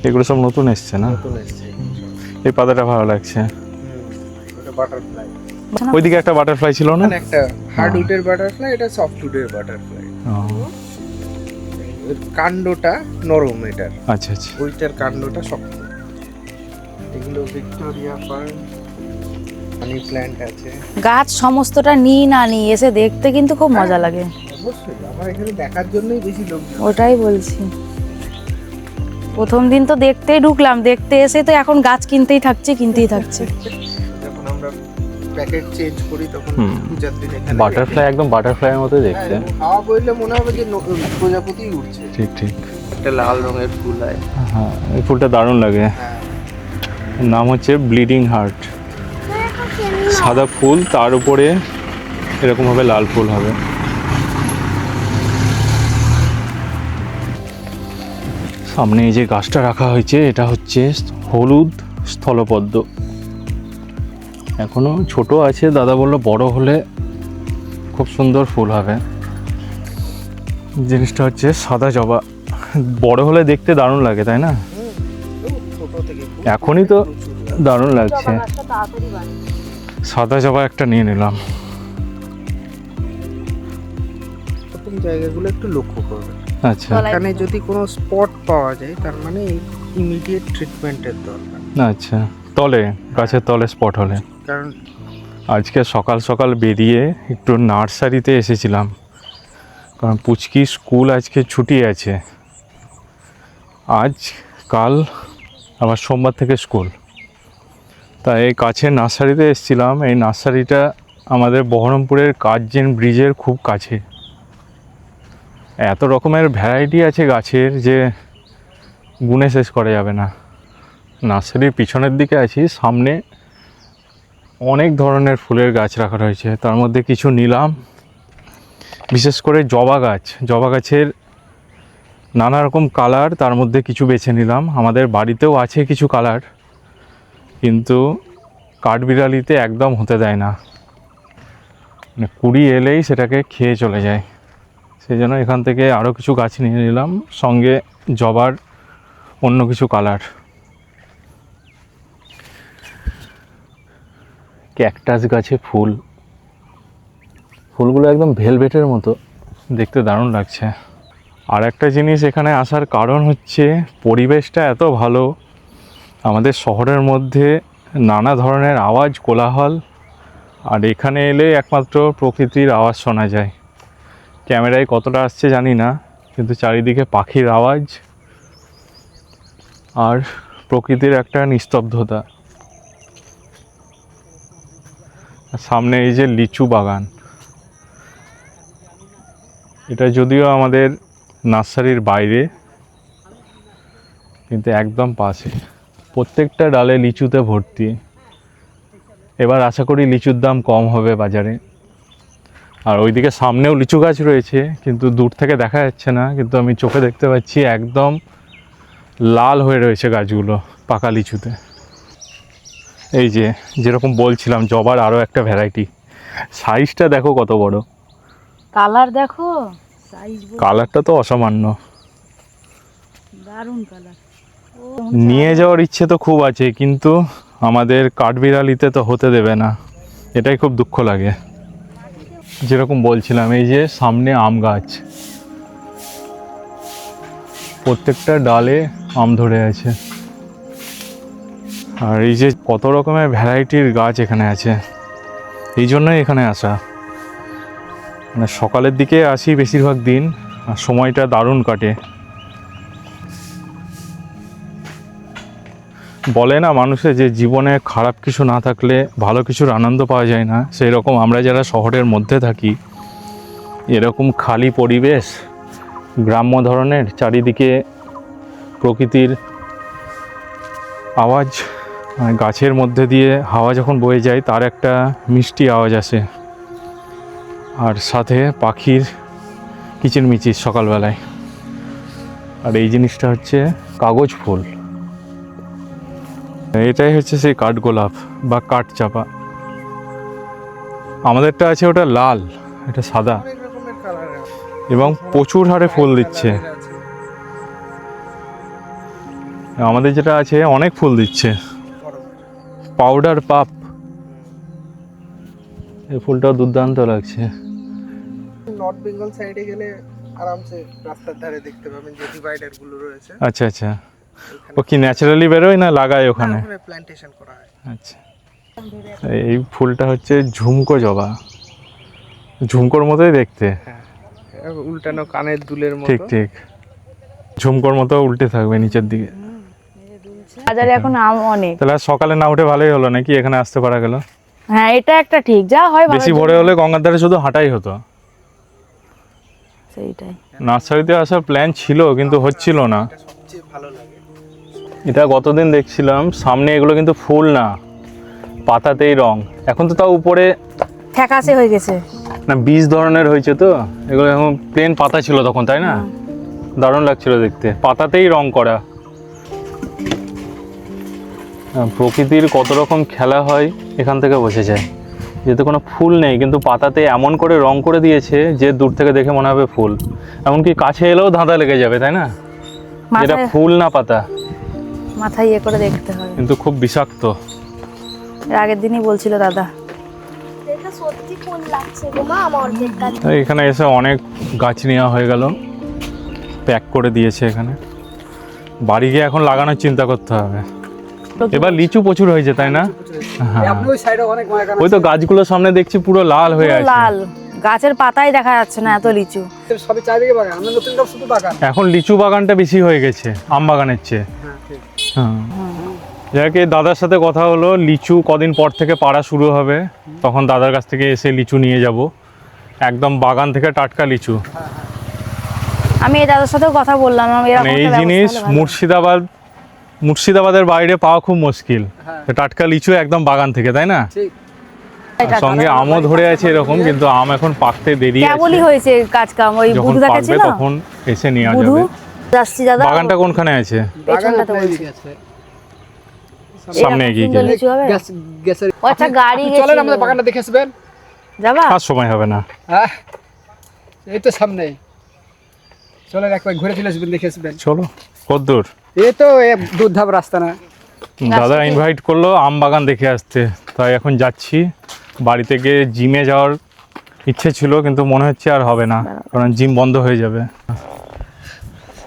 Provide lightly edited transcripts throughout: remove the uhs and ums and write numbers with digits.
এগুলো সব নতুন এসছে না? এই পাতাটা ভালো লাগছে। এটা বাটারফ্লাই। ওইদিকে একটা বাটারফ্লাই ছিল না? একটা হার্ডউডের বাটারফ্লাই, এটা সফটউডের বাটারফ্লাই। এর কাণ্ডটা নরম এটার। আচ্ছা আচ্ছা। ওইটার কাণ্ডটা শক্ত। এগুলো ভিক্টোরিয়া ফার্ন, মানি প্ল্যান্ট আছে। গাছ সমস্তটা নিই না নিই, এসে দেখতে কিন্তু খুব মজা লাগে। অবশ্যই আমার এখানে দেখার জন্যই বেশি লোক। ওটাই বলছি, প্রথম দিন তো দেখতেই ঢুকলাম, দেখতে এসে তো এখন গাছ কিনতেই থাকছে। যখন আমরা প্যাকেট চেঞ্জ করি তখন পূজার দিন এখানে বাটারফ্লাই একদম বাটারফ্লাইয়ের মতো দেখতে। হাওয়া বইলে মনে হবে যে প্রজাপতি উড়ছে। ঠিক ঠিক। একটা লাল রঙের ফুল হয়। হ্যাঁ, এই ফুলটা দারুণ লাগে। হ্যাঁ, নাম হচ্ছে ব্লিডিং হার্ট। সাদা ফুল, তার উপরে এরকম ভাবে লাল ফুল হবে। সামনে এই যে গাছটা রাখা হয়েছে, এটা হচ্ছে হলুদ স্থলপদ্ম। এখনো ছোট আছে, দাদা বললো বড় হলে খুব সুন্দর ফুল হবে। জিনিসটা হচ্ছে সাদা জবা, বড় হলে দেখতে দারুণ লাগে, তাই না? ছোট থেকে এখনই তো দারুণ লাগছে। সাদা জবা একটা নিয়ে নিলাম। প্রথম জায়গাগুলো একটু লক্ষ্য করবে। আচ্ছা এখানে যদি কোনো স্পট পাওয়া যায় তার মানে ইমিডিয়েট ট্রিটমেন্টের দরকার। আচ্ছা, তলে গাছের তলে স্পট হলে। কারণ আজকে সকাল সকাল বেরিয়ে একটু নার্সারিতে এসেছিলাম, কারণ পুচকি স্কুল আজকে ছুটি আছে। আজ কাল আবার সোমবার থেকে স্কুল, তাই এই কাছে নার্সারিতে এসেছিলাম। এই নার্সারিটা আমাদের বহরমপুরের কার্জন ব্রিজের খুব কাছে। এত রকমের ভ্যারাইটি আছে গাছের যে গুণে শেষ করা যাবে না। নার্সারির পিছনের দিকে আছি, সামনে অনেক ধরনের ফুলের গাছ রাখা রয়েছে, তার মধ্যে কিছু নিলাম। বিশেষ করে জবা গাছ, জবা গাছের নানা রকম কালার, তার মধ্যে কিছু বেছে নিলাম। আমাদের বাড়িতেও আছে কিছু কালার, কিন্তু কাঠবিড়ালিতে একদম হতে দেয় না, মানে কুড়ি এলেই সেটাকে খেয়ে চলে যায়। সেই জন্য এখান থেকে আরও কিছু গাছ নিয়ে নিলাম, সঙ্গে জবার অন্য কিছু কালার। ক্যাকটাস গাছে ফুল, ফুলগুলো একদম ভেলভেটের মতো, দেখতে দারুণ লাগছে। আর একটা জিনিস এখানে আসার কারণ হচ্ছে পরিবেশটা এত ভালো। আমাদের শহরের মধ্যে নানা ধরনের আওয়াজ, কোলাহল, আর এখানে এলে একমাত্র প্রকৃতির আওয়াজ শোনা যায়। ক্যামেরায় কতটা আসছে জানি না, কিন্তু চারিদিকে পাখির আওয়াজ আর প্রকৃতির একটা নিস্তব্ধতা। সামনে এই যে লিচু বাগান, এটা যদিও আমাদের নার্সারির বাইরে, কিন্তু একদম পাশে। প্রত্যেকটা ডালে লিচুতে ভর্তি। এবার আশা করি লিচুর দাম কম হবে বাজারে। আর ওইদিকে সামনেও লিচু গাছ রয়েছে, কিন্তু দূর থেকে দেখা যাচ্ছে না, কিন্তু আমি চোখে দেখতে পাচ্ছি একদম লাল হয়ে রয়েছে গাছগুলো পাকা লিচুতে। এই যে যেরকম বলছিলাম, জবার আরও একটা ভ্যারাইটি। সাইজটা দেখো কত বড়, কালার দেখো, সাইজ কালারটা তো অসামান্য। দারুণ কালার। নিয়ে যাওয়ার ইচ্ছে তো খুব আছে, কিন্তু আমাদের কাঠবিড়ালিতে তো হতে দেবে না, এটাই খুব দুঃখ লাগে। যেরকম বলছিলাম, এই যে সামনে আম গাছ, প্রত্যেকটা ডালে আম ধরে আছে। আর এই যে কত রকমের ভ্যারাইটির গাছ এখানে আছে, এই জন্যই এখানে আসা। মানে সকালের দিকে আসি বেশিরভাগ দিন, আর সময়টা দারুণ কাটে। বলে না মানুষে যে জীবনে খারাপ কিছু না থাকলে ভালো কিছুর আনন্দ পাওয়া যায় না, সেই রকম আমরা যারা শহরের মধ্যে থাকি, এরকম খালি পরিবেশ, গ্রাম্য ধরনের, চারিদিকে প্রকৃতির আওয়াজ, মানে গাছের মধ্যে দিয়ে হাওয়া যখন বয়ে যায় তার একটা মিষ্টি আওয়াজ আসে, আর সাথে পাখির কিচিরমিচির সকালবেলায়। আর এই জিনিসটা হচ্ছে কাগজ ফুল, এটাই হচ্ছে সেই কাঠগোলাপ বা কাঠচাপা। আমাদেরটা আছে ওটা লাল, এটা সাদা, অনেক রকমের কালার আছে এবং প্রচুর হারে ফুল দিচ্ছে। আমাদের যেটা আছে অনেক ফুল দিচ্ছে, বড় পাউডার পাপ। এই ফুলটাও দুর্দান্ত লাগছে। নর্থ বেঙ্গল সাইডে গেলে আরামসে রাস্তার ধারে দেখতে পাবেন যে ডিভাইডার গুলো রয়েছে, আচ্ছা আচ্ছা, ও কি ন্যাচারালি বেরোয় না লাগায় ওখানে? ওখানে প্ল্যান্টেশন করা হয়। আচ্ছা, এই ফুলটা হচ্ছে ঝুমকো জবা, ঝুমকোর মতোই দেখতে। হ্যাঁ, উল্টানো কানের দুলের মতো। ঠিক ঠিক, ঝুমকোর মতো উল্টে থাকবে নিচের দিকে। বাজারে এখন আম অনেক। তাহলে আজ সকালে না উঠে ভালোই হলো নাকি, এখানে আসতে পারা গেল। হ্যাঁ এটা একটা ঠিক, যা হয় বেশি ভোরে হলে গঙ্গার ধারে শুধু হাঁটাই হতো। সেইটাই। নার্সারিতে আসার প্ল্যান ছিল কিন্তু হচ্ছিল না। এটা সবচেয়ে ভালো লাগে। এটা গতদিন দেখছিলাম, সামনে এগুলো কিন্তু ফুল না, পাতাতেই রং। এখন তো তাও উপরে ফ্যাকাশে হয়ে গেছে। না বীজ ধরনের হয়েছে তো, এগুলো এখন প্লেন পাতা ছিল তখন, তাই না? দারুণ লাগছিল দেখতে, পাতাতেই রং করা। প্রকৃতির কত রকম খেলা হয় এখান থেকে বোঝা যায়। যেহেতু কোনো ফুল নেই কিন্তু পাতাতে এমন করে রং করে দিয়েছে যে দূর থেকে দেখে মনে হবে ফুল, এমনকি কাছে এলেও ধাঁধা লেগে যাবে, তাই না? এটা মাথায় ফুল না পাতা, মাথায় ইয়ে করে দেখতে হবে। কিন্তু খুব বিষাক্ত। এর আগের দিনই বলছিল দাদা। এটা সত্যি ফুল লাগছে গো মা, আমার অর্ধেক গাছ। এখানে এসে অনেক গাছ নেওয়া হয়ে গেল, প্যাক করে দিয়েছে এখানে। বাড়ি গিয়ে এখন লাগানোর চিন্তা করতে হবে। এবার লিচু প্রচুর হয়েছে, তাই না? হ্যাঁ, আপনি ওই সাইডে অনেক বাগান ওই তো গাছগুলোর সামনে দেখছি পুরো লাল হয়ে পুরো আছে। লাল, গাছের পাতাই দেখা যাচ্ছে না, এত লিচু। আছে, সবই চারিদিকে বাগান। আমরা নতুন সব শুধু বাগান। এখন লিচু বাগানটা বেশি হয়ে গেছে আম বাগানের চেয়ে। হ্যাঁ ঠিক। হ্যাঁ, যাকে দাদার সাথে কথা হলো, লিচু কদিন পর থেকে পাড়া শুরু হবে, তখন দাদার কাছ থেকে এসে লিচু নিয়ে যাব, একদম বাগান থেকে টাটকা লিচু। আমি এই দাদার সাথেও কথা বললাম, এরকম মানে এই একটা জিনিস ব্যবস্থা হলে ভালো। মুর্শিদাবাদের বাইরে পাওয়া খুব মুশকিল, হ্যাঁ। টাটকা লিচু একদম বাগান থেকে, তাই না? ঠিক। এটা সঙ্গে আমও ধরে আছে এরকম, কিন্তু আম এখন পাকতে দেরি কেবলই আছে। হয়েছে কাজ কাম, ওই যখন বুধু পাকবে দেখাচ্ছিল তখন এসে নেওয়া বুধু যাবে। যাচ্ছি দাদা। বাগানটা কোনখানে আছে? পেছনটাতে বাগান বলছি। এদিকে আছে। সামনে এরকম এগিয়ে সুন্দর গেলে লিচু হবে। গ্যাসের ও আচ্ছা, গাড়ি আপনি গেছিল। চলেন আমাদের বাগানটা দেখে আসবেন। যাবা? আর সময় হবে না। হ্যাঁ, এই তো সামনে। চলেন একবার ঘুরে ফিরে আসবেন, দেখে আসবেন। চলো, কতদূর? এই তো দুধ ধাপ রাস্তা না। দাদা ইনভাইট করলো আম বাগান দেখে আসতে, তাই এখন যাচ্ছি। বাড়িতে গিয়ে জিমে যাওয়ার ইচ্ছে ছিল কিন্তু মনে হচ্ছে আর হবে না, কারণ জিম বন্ধ হয়ে যাবে।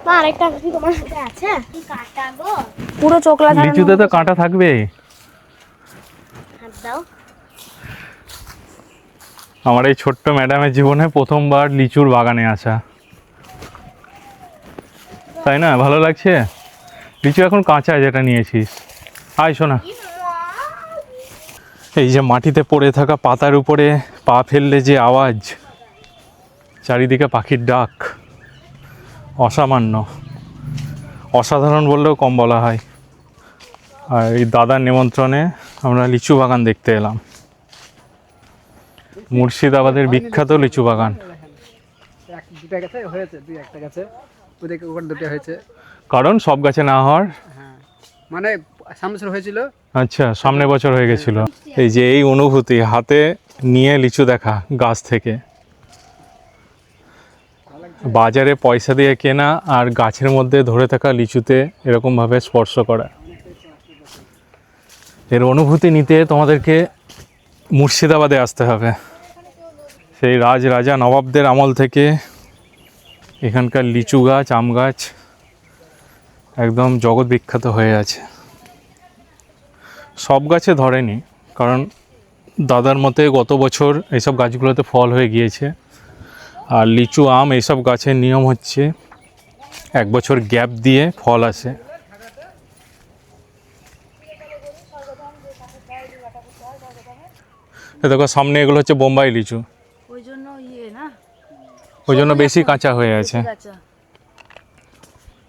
মা আরেকটা কি তোমার সাথে আছে? কি কাটা গো? পুরো চোখলা ছাড়ানো। লিচুতে তো কাঁটা থাকবে। হাত দাও। আমার এই ছোট্ট ম্যাডামের জীবনে প্রথমবার লিচুর বাগানে আসা, তাই না? ভালো লাগছে। লিচু এখন কাঁচা যেটা নিয়েছিস। আয় শোনা, এই যে মাটিতে পড়ে থাকা পাতার উপরে পা ফেললে যে আওয়াজ, চারিদিকে পাখির ডাক, অসামান্য, অসাধারণ বললেও কম বলা হয়। আর এই দাদার নিমন্ত্রণে আমরা লিচু বাগান দেখতে এলাম, মুর্শিদাবাদের বিখ্যাত লিচু বাগান। দুটা গাছে হয়েছে, দুই একটা গাছে ওদিকে ওখানে দুটো হয়েছে। কারণ সব গাছে না হওয়ার, হ্যাঁ, মানে সামনে বছর হয়েছিল। আচ্ছা সামনে বছর হয়ে গেছিল। এই যে এই অনুভূতি, হাতে নিয়ে লিচু দেখা গাছ থেকে, বাজারে পয়সা দিয়ে কেনা আর গাছের মধ্যে ধরে থাকা লিচুতে এরকমভাবে স্পর্শ করা, এর অনুভূতি নিতে তোমাদেরকে মুর্শিদাবাদে আসতে হবে। সেই রাজা নবাবদের আমল থেকে এখানকার লিচু গাছ, আম গাছ একদম জগৎ বিখ্যাত হয়ে আছে। সব গাছে ধরেনি, কারণ দাদার মতে গত বছর এইসব গাছগুলোতে ফল হয়ে গিয়েছে। আর লিচু, আম এইসব গাছের নিয়ম হচ্ছে 1 বছর গ্যাপ দিয়ে ফল আসে। দেখো সামনে এগুলো হচ্ছে বোম্বাই লিচু, ওই জন্য ইয়ে না, ওই জন্য বেশি কাঁচা হয়ে আছে।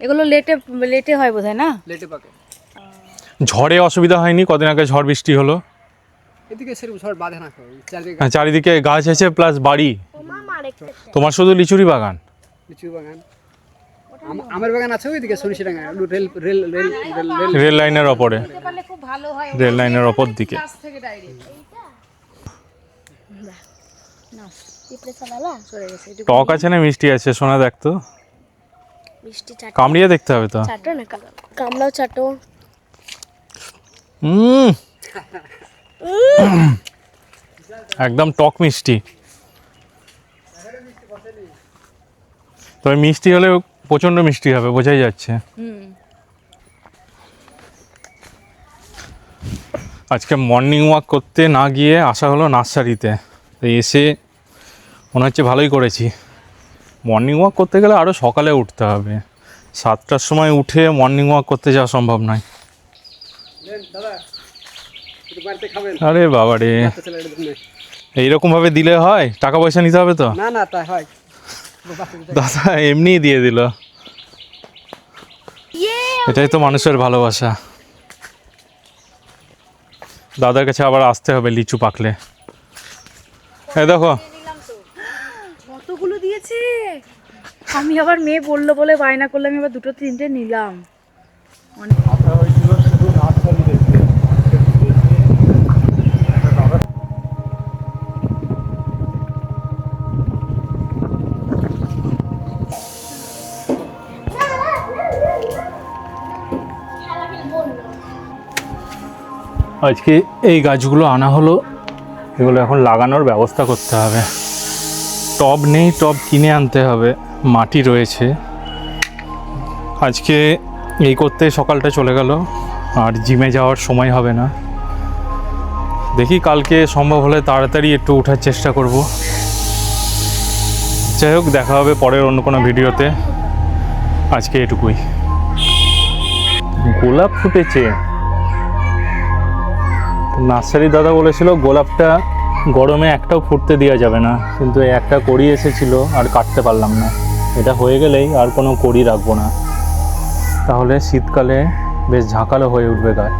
এগুলো লেটে লেটে হয় বোধহয় না? লেটে পাকে। ঝড়ে অসুবিধা হয়নি? কদিন আগে ঝড় বৃষ্টি হলো, এদিকে সেরকম ঝড় বাঁধে না, চারিদিকে হ্যাঁ, চারিদিকে গাছ আছে প্লাস বাড়ি। ও মা আরেকটা। তোমার শুধু লিচুরি বাগান? লিচু বাগান, আমের বাগান আছে ওইদিকে Sarishadanga, rail rail rail rail rail rail লাইনের ওপরে, খুব ভালো হয়। রেল লাইনের ওপর দিকে। থেকে ডাইরেক্ট পিঁপড়ে ছাড়ালা। চলে গেছে। টক আছে না মিষ্টি আছে? শোনা দেখ তো। মিষ্টি চাটো কামড়িয়ে দেখতে হবে তো। চাটো না কামড়াও চাটো। একদম টক মিষ্টি। তবে মিষ্টি হলে প্রচণ্ড মিষ্টি হবে, বোঝাই যাচ্ছে। আজকে মর্নিং ওয়াক করতে না গিয়ে আসা হলো নার্সারিতে। তো এসে মনে হচ্ছে ভালোই করেছি। মর্নিং ওয়াক করতে গেলে আরও সকালে উঠতে হবে, 7টার সময় উঠে মর্নিং ওয়াক করতে যাওয়া সম্ভব নয়। দাদা একটু বাড়িতে খাবেন? আরে বাবা রে, বাচ্চা ছেলের জন্য। এইরকমভাবে দিলে হয়? টাকা পয়সা নিতে হবে তো? না না তা হয়। দাদা এমনিই দিয়ে দিল। এটাই তো মানুষের ভালোবাসা। দাদার কাছে আবার আসতে হবে লিচু পাকলে। এই দেখো কতগুলো দিয়েছে। আমি আবার মেয়ে বললো বলে বায়না করলাম, আমি আবার 2-3টে নিলাম। আজকে এই গাছগুলো আনা হলো, এগুলো এখন লাগানোর ব্যবস্থা করতে হবে। টব নেই, টব কিনে আনতে হবে। মাটি রয়েছে। আজকে এই করতে সকালটা চলে গেল, আর জিমে যাওয়ার সময় হবে না। দেখি কালকে সম্ভব হলে তাড়াতাড়ি একটু ওঠার চেষ্টা করব। যাই হোক, দেখা হবে পরের অন্য কোনো ভিডিওতে। আজকে এটুকুই। গোলাপ ফুটেছে। নার্সারি দাদা বলেছিল গোলাপটা গরমে একটাও ফুটতে দেওয়া যাবে না, কিন্তু একটা কড়ি এসেছিল আর কাটতে পারলাম না। এটা হয়ে গেলেই আর কোনো কড়ি রাখবো না, তাহলে শীতকালে বেশ ঝাঁকালো হয়ে উঠবে গাছ।